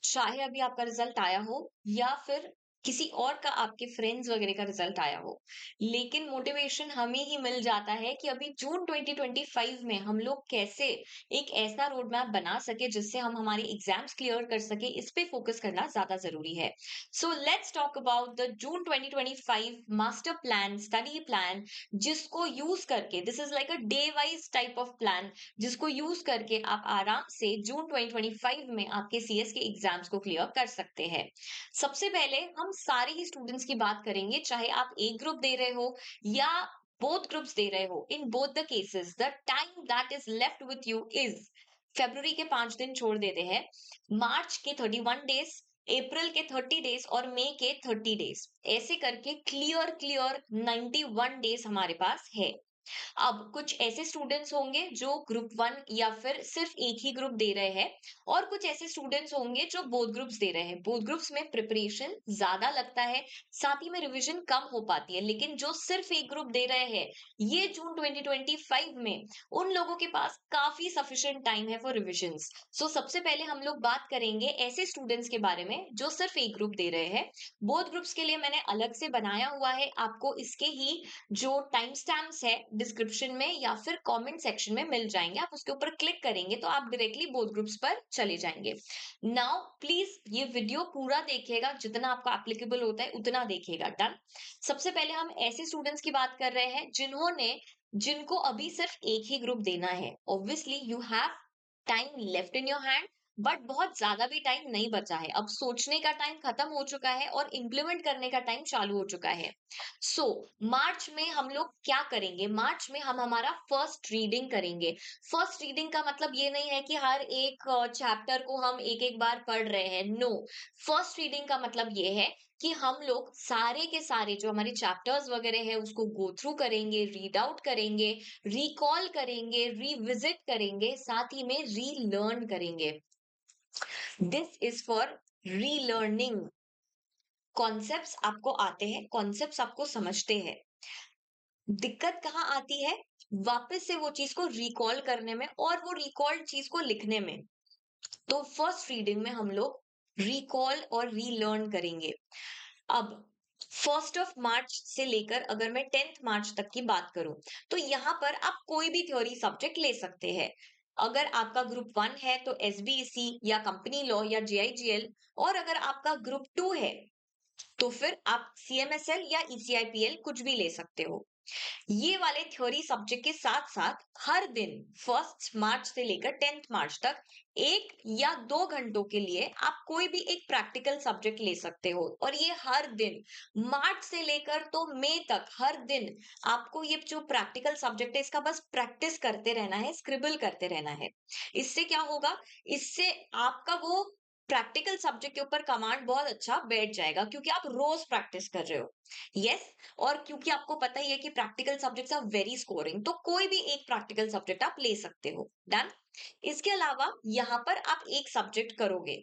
चाहे अभी आपका रिजल्ट आया हो या फिर किसी और का, आपके फ्रेंड्स वगैरह का रिजल्ट आया हो, लेकिन मोटिवेशन हमें ही मिल जाता है कि अभी जून 2025 में हम लोग कैसे एक ऐसा रोड मैप बना सके जिससे हम हमारे एग्जाम्स क्लियर कर सके। इस पे फोकस करना ज्यादा जरूरी है। So let's talk about the June 2025 master plan, study plan, जिसको यूज करके, this is like a day wise type of plan, जिसको यूज करके आप आराम से जून 2025 में आपके सीएस के एग्जाम्स को क्लियर कर सकते हैं। सबसे पहले हम सारे ही स्टूडेंट्स की बात करेंगे, चाहे आप एक ग्रुप दे रहे हो या बोथ ग्रुप्स दे रहे हो। In both the cases the time that is left with you is, February के 5 दिन छोड़ देते हैं, मार्च के 31 डेज, अप्रैल के 30 डेज और मई के 30 डेज, ऐसे करके क्लियर क्लियर 91 डेज हमारे पास है। अब कुछ ऐसे स्टूडेंट्स होंगे जो ग्रुप वन या फिर सिर्फ एक ही ग्रुप दे रहे हैं, और कुछ ऐसे स्टूडेंट्स होंगे जो बोथ ग्रुप्स दे रहे हैं। बोथ ग्रुप्स में प्रिपरेशन ज्यादा लगता है, साथ ही में रिवीजन कम हो पाती है, लेकिन जो सिर्फ एक ग्रुप दे रहे हैं, ये जून 2025 में उन लोगों के पास काफी सफिशिएंट टाइम है फॉर रिविजन्स। सो सबसे पहले हम लोग बात करेंगे ऐसे स्टूडेंट्स के बारे में जो सिर्फ एक ग्रुप दे रहे हैं। बोथ ग्रुप्स के लिए मैंने अलग से बनाया हुआ है, आपको इसके ही जो टाइम स्टैम्प्स है डिस्क्रिप्शन में या फिर कमेंट सेक्शन में मिल जाएंगे। आप उसके ऊपर क्लिक करेंगे तो आप डायरेक्टली बोथ ग्रुप्स पर चले जाएंगे। नाउ प्लीज ये वीडियो पूरा देखिएगा, जितना आपको एप्लीकेबल होता है उतना देखिएगा। डन। सबसे पहले हम ऐसे स्टूडेंट्स की बात कर रहे हैं जिनको अभी सिर्फ एक ही ग्रुप देना है। Obviously you have time left in your hand, but बहुत ज्यादा भी टाइम नहीं बचा है। अब सोचने का टाइम खत्म हो चुका है और इम्प्लीमेंट करने का टाइम चालू हो चुका है। सो मार्च में हम लोग क्या करेंगे? मार्च में हम हमारा फर्स्ट रीडिंग करेंगे। फर्स्ट रीडिंग का मतलब ये नहीं है कि हर एक चैप्टर को हम एक एक बार पढ़ रहे हैं। नो, फर्स्ट रीडिंग का मतलब ये है कि हम लोग सारे के सारे जो हमारे चैप्टर्स वगैरह है उसको गो थ्रू करेंगे, रीड आउट करेंगे, रिकॉल करेंगे, रिविजिट करेंगे, साथ ही में रीलर्न करेंगे। This is for relearning. Concepts आपको आते हैं, कॉन्सेप्ट्स आपको समझते हैं। दिक्कत कहाँ आती है? वापस से वो चीज को रिकॉल करने में और वो रिकॉल्ड चीज को लिखने में। तो फर्स्ट रीडिंग में हम लोग रिकॉल और रीलर्न करेंगे। अब 1 मार्च से लेकर अगर मैं 10 मार्च तक की बात करूं, तो यहाँ पर आप कोई भी थ्योरी सब्जेक्ट ले सकते हैं। अगर आपका ग्रुप वन है तो एसबीईसी या कंपनी लॉ या जेआईजीएल, और अगर आपका ग्रुप टू है तो फिर आप सीएमएसएल या ईसीआईपीएल कुछ भी ले सकते हो। ये वाले थ्योरी सब्जेक्ट के साथ साथ हर दिन 1 मार्च से लेकर 10 मार्च तक 1 या 2 घंटों के लिए आप कोई भी एक प्रैक्टिकल सब्जेक्ट ले सकते हो। और ये हर दिन, मार्च से लेकर तो मई तक, हर दिन आपको ये जो प्रैक्टिकल सब्जेक्ट है इसका बस प्रैक्टिस करते रहना है, स्क्रिबल करते रहना है। इससे क्या होगा? इससे आपका वो प्रैक्टिकल सब्जेक्ट के ऊपर कमांड बहुत अच्छा बैठ जाएगा, क्योंकि आप रोज प्रैक्टिस कर रहे हो। यस। और क्योंकि आपको पता ही है कि practical subjects are very scoring, तो कोई भी एक प्रैक्टिकल सब्जेक्ट आप ले सकते हो। डन। इसके अलावा यहाँ पर आप एक सब्जेक्ट करोगे।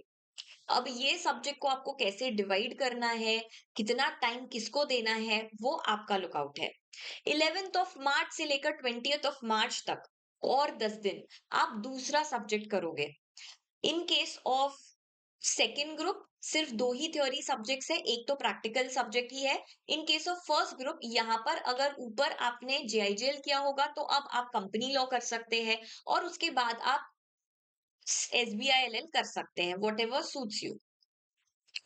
अब ये सब्जेक्ट को आपको कैसे डिवाइड करना है, कितना टाइम किसको देना है, वो आपका लुकआउट है। 11 मार्च से लेकर 20 मार्च तक और 10 दिन आप दूसरा सब्जेक्ट करोगे। In case of second group सिर्फ दो ही थ्योरी सब्जेक्ट्स है, एक तो प्रैक्टिकल सब्जेक्ट ही है। In case of first group, यहाँ पर अगर ऊपर आपने जेआईजेल किया होगा तो अब आप कंपनी लॉ कर सकते हैं, और उसके बाद आप एसबीआईएलएल कर सकते हैं, वॉट एवर सूट्स यू।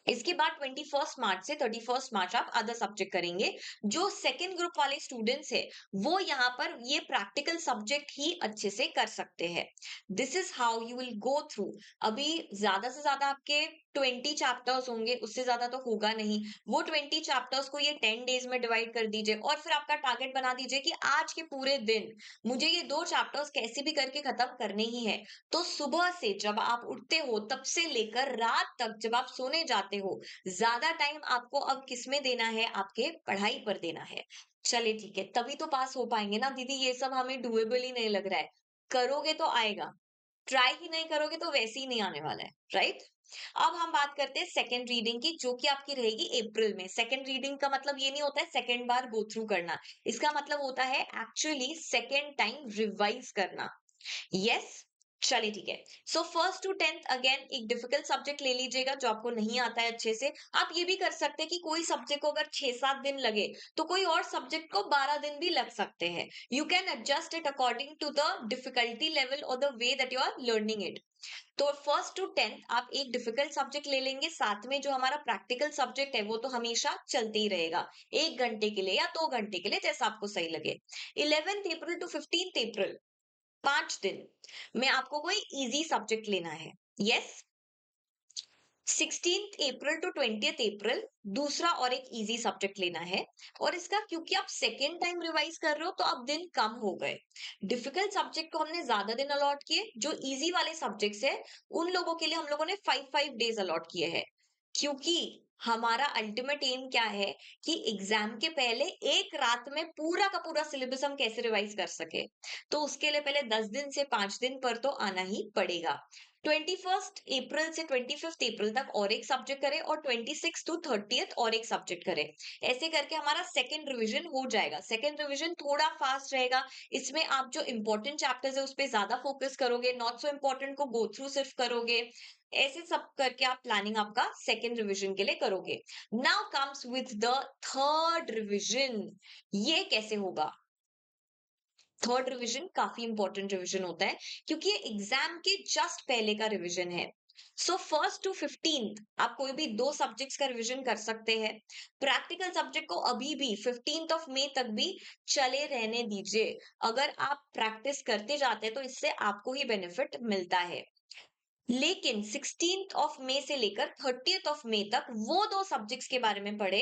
इसके बाद 21 मार्च से 31 मार्च आप अदर सब्जेक्ट करेंगे। जो सेकेंड ग्रुप वाले स्टूडेंट्स है वो यहाँ पर ये प्रैक्टिकल सब्जेक्ट ही अच्छे से कर सकते हैं। This is how you will go through. अभी ज्यादा से ज्यादा आपके 20 चैप्टर्स होंगे, उससे ज्यादा तो होगा नहीं। वो 20 चैप्टर्स को ये 10 डेज में डिवाइड कर दीजिए, और फिर आपका टारगेट बना दीजिए कि आज के पूरे दिन मुझे ये 2 चैप्टर्स कैसे भी करके खत्म करने ही है। तो सुबह से जब आप उठते हो तब से लेकर रात तक जब आप सोने जाते हो, ज्यादा टाइम आपको अब किसमें देना है? आपके पढ़ाई पर देना है। चलिए ठीक है, तभी तो पास हो पाएंगे ना दीदी। ये सब हमें डुएबल ही नहीं लग रहा है। करोगे तो आएगा, ट्राई ही नहीं करोगे तो वैसे ही नहीं आने वाला है, राइट? अब हम बात करते हैं सेकेंड रीडिंग की, जो कि आपकी रहेगी अप्रैल में। सेकेंड रीडिंग का मतलब ये नहीं होता है सेकेंड बार गो थ्रू करना, इसका मतलब होता है एक्चुअली सेकेंड टाइम रिवाइज करना। यस। चलिए ठीक है। So first to 10th again एक डिफिकल्ट सब्जेक्ट ले लीजिएगा जो आपको नहीं आता है अच्छे से। आप ये भी कर सकते हैं कि कोई सब्जेक्ट को अगर 6-7 दिन लगे तो कोई और सब्जेक्ट को 12 दिन भी लग सकते हैं। You can adjust it according to the difficulty level और the way that you are learning it. तो फर्स्ट टू 10th आप एक डिफिकल्ट सब्जेक्ट ले लेंगे, साथ में जो हमारा प्रैक्टिकल सब्जेक्ट है वो तो हमेशा चलते ही रहेगा, 1 घंटे के लिए या 2 घंटे के लिए जैसा आपको सही लगे। 11th अप्रैल टू 15th अप्रैल 5 दिन में आपको कोई इजी सब्जेक्ट लेना है। Yes. 16th April to 20th अप्रैल दूसरा और एक इजी सब्जेक्ट लेना है। और इसका क्योंकि आप सेकेंड टाइम रिवाइज कर रहे हो तो अब दिन कम हो गए। डिफिकल्ट सब्जेक्ट को हमने ज्यादा दिन अलॉट किए, जो इजी वाले सब्जेक्ट्स है उन लोगों के लिए हम लोगों ने 5-5 डेज अलॉट किए हैं। क्योंकि हमारा अल्टीमेट एम क्या है कि एग्जाम के पहले एक रात में पूरा का पूरा सिलेबस हम कैसे रिवाइज कर सके। तो उसके लिए पहले 10 दिन से 5 दिन पर तो आना ही पड़ेगा। 21st अप्रैल से 25th अप्रैल तक और एक सब्जेक्ट करें और 26th to 30th और एक सब्जेक्ट करें। ऐसे करके हमारा सेकेंड रिवीजन हो जाएगा। सेकेंड रिवीजन थोड़ा फास्ट रहेगा। इसमें आप जो इंपॉर्टेंट चैप्टर्स है उस पर ज्यादा फोकस करोगे, नॉट सो इम्पोर्टेंट को गो थ्रू सिर्फ करोगे। ऐसे सब करके आप प्लानिंग आपका सेकेंड रिवीजन के लिए करोगे। Now comes with the third revision. ये कैसे होगा? थर्ड रिवीजन काफी इंपॉर्टेंट रिवीजन होता है क्योंकि ये एग्जाम के जस्ट पहले का रिवीजन है। सो फर्स्ट टू 15th आप कोई भी 2 सब्जेक्ट्स का रिवीजन कर सकते हैं। प्रैक्टिकल सब्जेक्ट को अभी भी 15th तक भी चले रहने दीजिए। अगर आप प्रैक्टिस करते जाते हैं तो इससे आपको ही बेनिफिट मिलता है। लेकिन 16th से लेकर 30th तक वो 2 सब्जेक्ट्स के बारे में पढ़े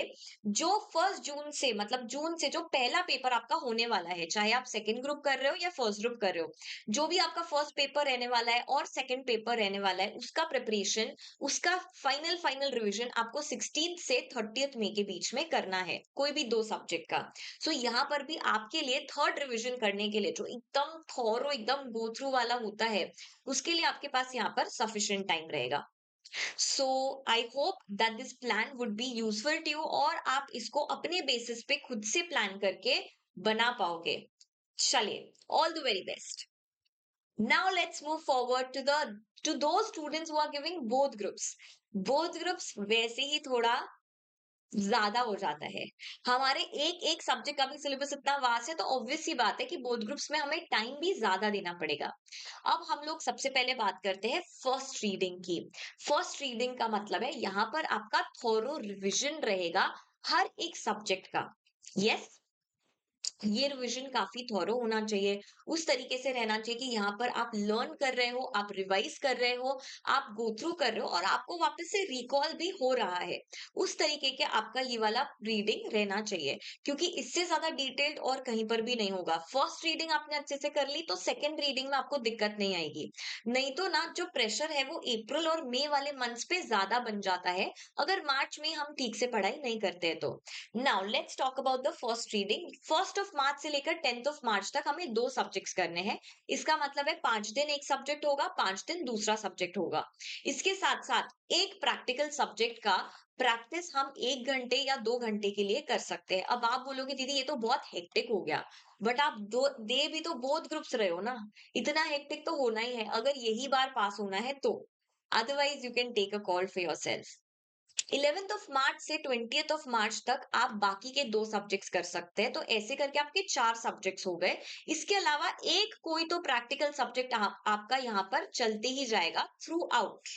जो 1 जून से, मतलब जून से जो पहला पेपर आपका होने वाला है, चाहे आप सेकंड ग्रुप कर रहे हो या फर्स्ट ग्रुप कर रहे हो, जो भी आपका फर्स्ट पेपर रहने वाला है और सेकंड पेपर रहने वाला है उसका प्रिपरेशन, उसका फाइनल फाइनल रिवीजन आपको 16th से 30th मई के बीच में करना है, कोई भी 2 सब्जेक्ट का। सो यहाँ पर भी आपके लिए थर्ड रिवीजन करने के लिए जो एकदम थॉरो एकदम गो थ्रू वाला होता है, उसके लिए आपके पास यहाँ पर सफिशिएंट टाइम रहेगा। So I hope that this plan would be useful to you और आप इसको अपने बेसिस पे खुद से प्लान करके बना पाओगे। चलिए, all the very best. Now let's move forward to दो students who are giving both groups. Both groups वैसे ही थोड़ा ज्यादा हो जाता है। हमारे एक एक सब्जेक्ट का भी सिलेबस इतना वास्ट है तो ऑब्वियस सी बात है कि बोथ ग्रुप्स में हमें टाइम भी ज्यादा देना पड़ेगा। अब हम लोग सबसे पहले बात करते हैं फर्स्ट रीडिंग की। फर्स्ट रीडिंग का मतलब है यहाँ पर आपका थोरो रिविजन रहेगा हर एक सब्जेक्ट का। यस। ये रिवीजन काफी थॉरो होना चाहिए, उस तरीके से रहना चाहिए कि यहाँ पर आप लर्न कर रहे हो, आप रिवाइज कर रहे हो, आप गो थ्रू कर रहे हो और आपको वापस से रिकॉल भी हो रहा है। उस तरीके के आपका ये वाला रीडिंग रहना चाहिए, क्योंकि इससे ज्यादा डिटेल्ड और कहीं पर भी नहीं होगा। फर्स्ट रीडिंग आपने अच्छे से कर ली तो सेकेंड रीडिंग में आपको दिक्कत नहीं आएगी। नहीं तो ना जो प्रेशर है वो अप्रैल और मई वाले मंथ्स पे ज्यादा बन जाता है, अगर मार्च में हम ठीक से पढ़ाई नहीं करते हैं तो। Now let's talk about the first reading. 1 मार्च से लेकर 10 मार्च तक हमें 2 सब्जेक्ट्स करने हैं। इसका मतलब है 5 दिन एक सब्जेक्ट होगा, 5 दिन दूसरा सब्जेक्ट होगा। इसके साथ साथ एक प्रैक्टिकल सब्जेक्ट का प्रैक्टिस हम 1 घंटे या 2 घंटे के लिए कर सकते हैं। अब आप बोलोगे दीदी ये तो बहुत हेक्टिक हो गया, बट आप दो दे भी तो बोथ ग्रुप्स रहे हो ना, इतना हेक्टिक तो होना ही है अगर यही बार पास होना है तो। Otherwise you can take a call for your self. 11th March से 20th मार्च तक आप बाकी के 2 सब्जेक्ट्स कर सकते हैं, तो ऐसे करके आपके 4 सब्जेक्ट्स हो गए। इसके अलावा एक कोई तो प्रैक्टिकल सब्जेक्ट आपका यहाँ पर चलते ही जाएगा थ्रू आउट।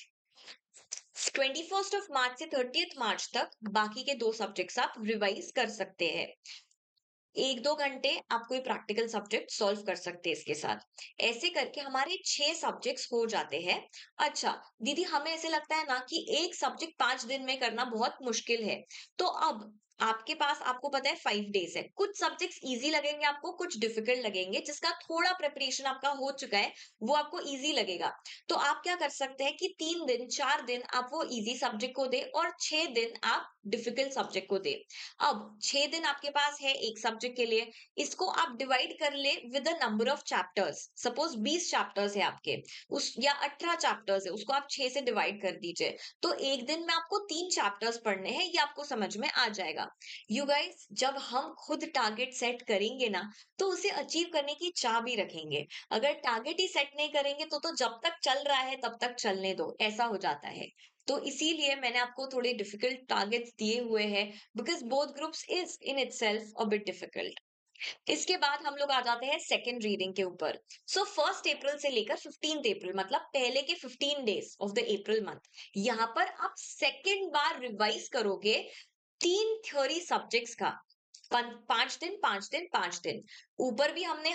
21st मार्च से 30th मार्च तक बाकी के 2 सब्जेक्ट्स आप रिवाइज कर सकते हैं। 1-2 घंटे आप कोई प्रैक्टिकल सब्जेक्ट सॉल्व कर सकते हैं इसके साथ। ऐसे करके हमारे 6 सब्जेक्ट्स हो जाते हैं। अच्छा दीदी, हमें ऐसे लगता है ना कि एक सब्जेक्ट 5 दिन में करना बहुत मुश्किल है, तो अब आपके पास, आपको पता है 5 डेज है, कुछ सब्जेक्ट्स इजी लगेंगे आपको, कुछ डिफिकल्ट लगेंगे, जिसका थोड़ा प्रिपरेशन आपका हो चुका है वो आपको इजी लगेगा। तो आप क्या कर सकते हैं कि 3 दिन 4 दिन आप वो इजी सब्जेक्ट को दे और 6 दिन आप डिफिकल्ट सब्जेक्ट को दे। अब 6 दिन आपके पास है एक सब्जेक्ट के लिए, इसको आप डिवाइड कर ले with the number of chapters. Suppose 20 chapters है आपके, उस या 18 चैप्टर्स है, उसको आप 6 से डिवाइड कर दीजिए। तो एक दिन में आपको 3 चैप्टर्स पढ़ने हैं, ये आपको समझ में आ जाएगा। यू गाइस, जब हम खुद टारगेट सेट करेंगे ना, तो उसे अचीव करने की चाह भी रखेंगे। अगर टारगेट ही सेट नहीं करेंगे तो जब तक चल रहा है तब तक चलने दो, ऐसा हो जाता है। तो इसीलिए मैंने आपको थोड़े डिफिकल्ट टारगेट्स दिए हुए हैं, because both groups is in itself a bit difficult. इसके बाद हम लोग आ जाते हैं सेकेंड रीडिंग के ऊपर। सो 1 अप्रैल से लेकर 15 अप्रैल, मतलब पहले के 15 days of the April month, यहाँ पर आप सेकेंड बार रिवाइज करोगे 3 थ्योरी सब्जेक्ट्स का। 5 दिन 5 दिन 5 दिन। ऊपर भी हमने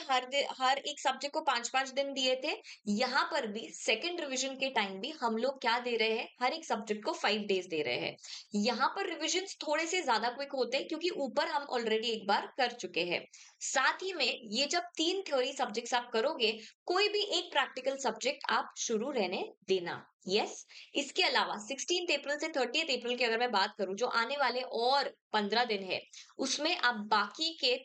हर एक सब्जेक्ट को 5 5 दिन दिए थे। यहाँ पर भी सेकंड रिवीजन के टाइम भी हम लोग क्या दे रहे हैं, हर एक सब्जेक्ट को 5 डेज दे रहे हैं। यहाँ पर रिविजन्स थोड़े से ज्यादा क्विक होते हैं, क्योंकि ऊपर हम ऑलरेडी एक बार कर चुके हैं। साथ ही में ये जब 3 थ्योरी सब्जेक्ट्स आप करोगे, कोई भी एक प्रैक्टिकल सब्जेक्ट आप शुरू रहने देना। यस। इसके अलावा 16 अप्रैल से 30 अप्रैल की अगर मैं बात करूं, जो आने वाले और 15 दिन है, उसमें आप बाकी के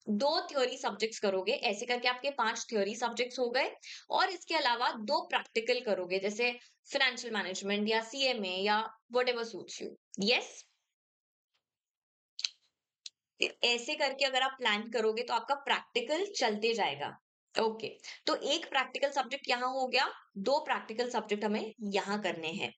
2 थ्योरी सब्जेक्ट्स करोगे। ऐसे करके आपके 5 थ्योरी सब्जेक्ट्स हो गए। और इसके अलावा 2 प्रैक्टिकल करोगे, जैसे फाइनेंशियल मैनेजमेंट या सीएमए या व्हाटएवर सूट्स यू। यस। ऐसे करके अगर आप प्लान करोगे तो आपका प्रैक्टिकल चलते जाएगा। ओके। तो एक प्रैक्टिकल सब्जेक्ट यहाँ हो गया, 2 प्रैक्टिकल सब्जेक्ट हमें यहाँ करने हैं।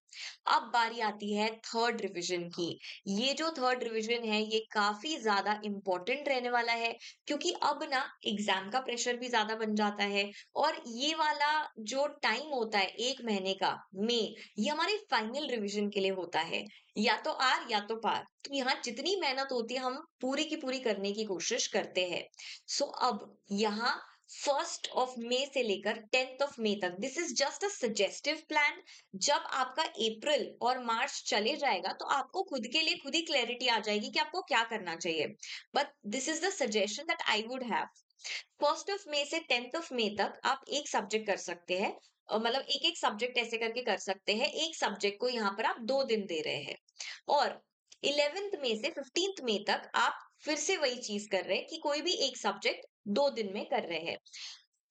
अब बारी आती है थर्ड रिवीजन की। ये जो थर्ड रिवीजन है, ये काफी ज्यादा इंपॉर्टेंट रहने वाला है, क्योंकि अब ना एग्जाम का प्रेशर भी ज्यादा बन जाता है। और ये वाला जो टाइम होता है 1 महीने का, मई, ये हमारे फाइनल रिवीजन के लिए होता है। या तो आर या तो पार। तो यहाँ जितनी मेहनत होती है, हम पूरी की पूरी करने की कोशिश करते हैं। सो अब यहाँ 1 मई से लेकर 10 मई तक, this is just a suggestive plan. जब आपका अप्रैल और मार्च चले जाएगा, तो आपको खुद के लिए खुद ही क्लैरिटी आ जाएगी कि आपको क्या करना चाहिए। But this is the suggestion that I would have. 1 मई से 10 मई तक आप एक सब्जेक्ट कर सकते हैं। मतलब एक एक सब्जेक्ट ऐसे करके कर सकते हैं। एक सब्जेक्ट को यहाँ पर आप 2 दिन दे रहे हैं। और 11 मई से 15 मई तक आप फिर से वही चीज कर रहे हैं कि कोई भी एक सब्जेक्ट 2 दिन में कर रहे हैं।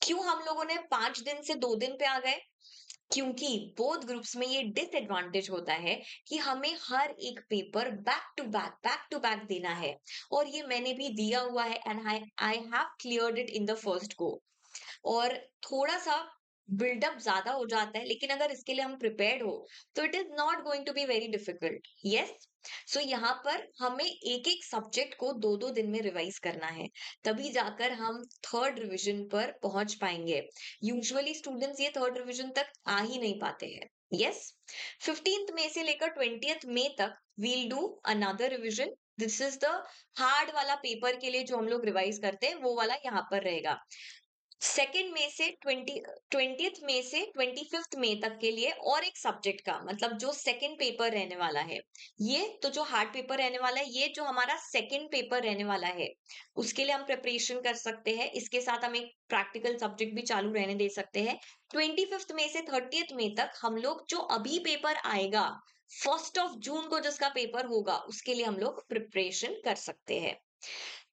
क्यों हम लोगों ने 5 दिन से 2 दिन पे आ गए? क्योंकि बोथ ग्रुप्स में ये डिसएडवांटेज होता है कि हमें हर एक पेपर बैक टू बैक देना है। और ये मैंने भी दिया हुआ है, and I have cleared it in the first go. और थोड़ा सा बिल्डअप ज्यादा हो जाता है, लेकिन अगर इसके लिए हम प्रिपेयर्ड हो, तो it is not going to be very difficult. Yes. So यहाँ पर हमें एक एक सब्जेक्ट को 2 2 दिन में रिवाइज करना है, तभी जाकर हम थर्ड रिवीजन पर पहुंच पाएंगे। यूजुअली स्टूडेंट्स ये थर्ड रिवीजन तक आ ही नहीं पाते हैं। यस। 15 मई से लेकर 20 मई तक we'll do another revision. This is the hard वाला पेपर के लिए जो हम लोग रिवाइज करते हैं, वो वाला यहाँ पर रहेगा। 2 मई से 20 मई से 25 मई तक के लिए और एक सब्जेक्ट का, मतलब जो सेकंड पेपर रहने वाला है, ये तो जो हार्ड पेपर रहने वाला है, ये जो हमारा सेकंड पेपर रहने वाला है, उसके लिए हम प्रिपरेशन कर सकते हैं। इसके साथ हम एक प्रैक्टिकल सब्जेक्ट भी चालू रहने दे सकते हैं। 25 मई से 30 मई तक हम लोग जो अभी पेपर आएगा, 1 जून को जिसका पेपर होगा, उसके लिए हम लोग प्रिपरेशन कर सकते हैं।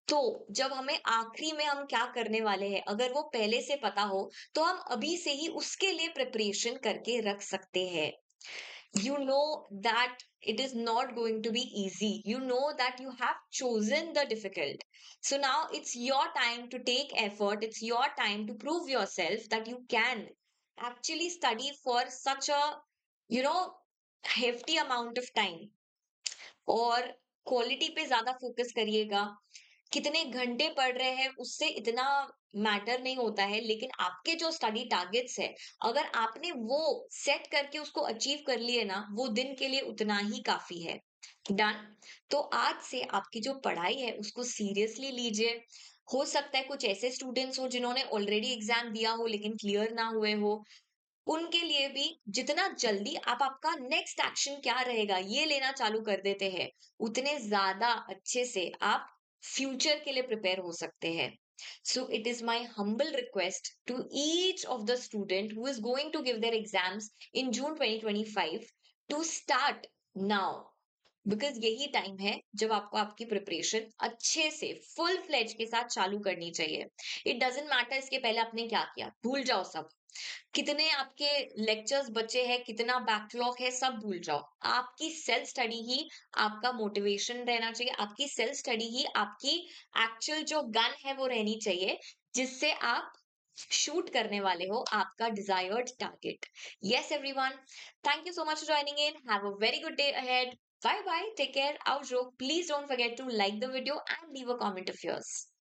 तो जब हमें आखिरी में हम क्या करने वाले हैं, अगर वो पहले से पता हो, तो हम अभी से ही उसके लिए प्रिपरेशन करके रख सकते हैं। You know that it is not going to be easy. You know that you have chosen the difficult. So now it's your time to take effort. It's your time to prove yourself that you can actually study for such a, you know, hefty amount of time. और quality पे ज्यादा focus करिएगा। कितने घंटे पढ़ रहे हैं उससे इतना मैटर नहीं होता है, लेकिन आपके जो स्टडी टारगेट्स है, अगर आपने वो सेट करके उसको अचीव कर लिए ना, वो दिन के लिए उतना ही काफी है। डन। तो आज से आपकी जो पढ़ाई है उसको सीरियसली लीजिए। हो सकता है कुछ ऐसे स्टूडेंट्स हो जिन्होंने ऑलरेडी एग्जाम दिया हो लेकिन क्लियर ना हुए हो, उनके लिए भी जितना जल्दी आप आपका नेक्स्ट एक्शन क्या रहेगा ये लेना चालू कर देते हैं, उतने ज्यादा अच्छे से आप फ्यूचर के लिए प्रिपेयर हो सकते हैं। So it is my humble request to each of the student who is going to give their exams in June 2025 to start now. Because यही टाइम है जब आपको आपकी प्रिपरेशन अच्छे से फुल फ्लेज के साथ चालू करनी चाहिए। इट डजेंट मैटर इसके पहले आपने क्या किया, भूल जाओ सब। कितने आपके लेक्चर्स बचे हैं, कितना बैकलॉग है, सब भूल जाओ। आपकी सेल्फ स्टडी ही आपका मोटिवेशन रहना चाहिए, आपकी सेल्फ स्टडी ही आपकी एक्चुअल जो गन है वो रहनी चाहिए, जिससे आप शूट करने वाले हो आपका desired target. Yes everyone, thank you so much for joining in. Have a very good day ahead. Bye bye, take care, outro. Please don't forget to like the video and leave a comment of yours.